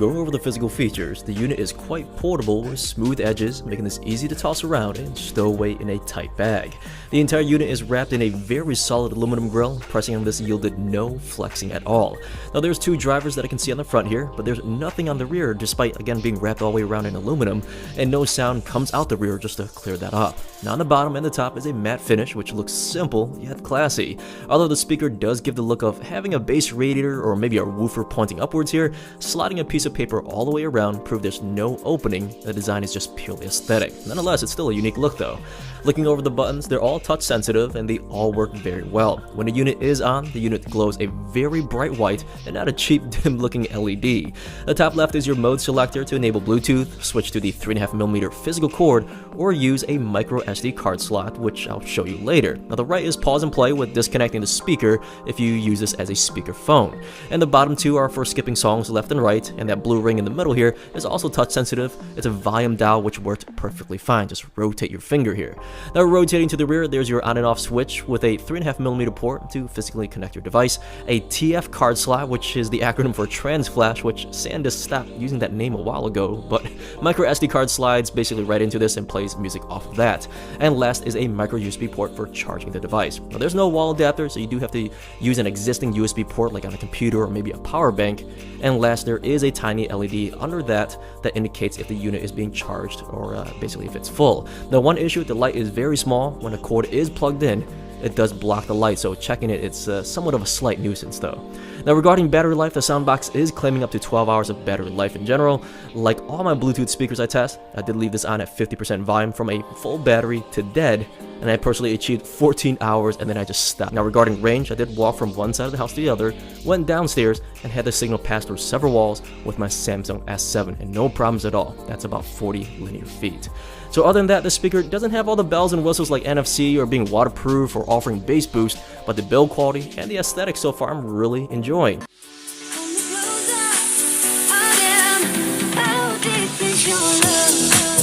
going over the physical features, the unit is quite portable with smooth edges, making this easy to toss around and stow away in a tight bag. The entire unit is wrapped in a very solid aluminum grille. Pressing on this yielded no flexing at all. Now there's two drivers that I can see on the front here, but there's nothing on the rear despite again being wrapped all the way around in aluminum, and no sound comes out the rear just to clear that up. Now on the bottom and the top is a matte finish which looks simple yet classy. Although the speaker does give the look of having a bass radiator or maybe a woofer pointing upwards here, sliding a piece of paper all the way around proved there's no opening. The design is just purely aesthetic. Nonetheless, it's still a unique look though. Looking over the buttons, they're all touch sensitive and they all work very well. When the unit is on, the unit glows a very bright white and not a cheap dim looking LED. The top left is your mode selector to enable Bluetooth, switch to the 3.5mm physical cord, or use a micro SD card slot, which I'll show you later. Now the right is pause and play with disconnecting the speaker if you use this as a speaker phone. And the bottom two are for skipping songs left and right, and that blue ring in the middle here is also touch sensitive. It's a volume dial which worked perfectly fine. Just rotate your finger here. Now rotating to the rear, there's your on and off switch with a 3.5mm port to physically connect your device, a TF card slot, which is the acronym for Trans Flash, which SanDisk stopped using that name a while ago, but micro SD card slides basically right into this and plays music off of that. And last is a micro USB port for charging the device. Now there's no wall adapter, so you do have to use an existing USB port like on a computer or maybe a power bank. And last, there is a tiny LED under that indicates if the unit is being charged or basically if it's full. Now one issue, the light is very small. When the cord is plugged in, it does block the light, so checking it, it's somewhat of a slight nuisance though. Now regarding battery life, the Soundbox is claiming up to 12 hours of battery life in general. Like all my Bluetooth speakers I test, I did leave this on at 50% volume from a full battery to dead, and I personally achieved 14 hours and then I just stopped. Now regarding range, I did walk from one side of the house to the other, went downstairs, and had the signal pass through several walls with my Samsung S7, and no problems at all. That's about 40 linear feet. So other than that, the speaker doesn't have all the bells and whistles like NFC or being waterproof or offering bass boost, but the build quality and the aesthetic so far I'm really enjoying. How deep is your love?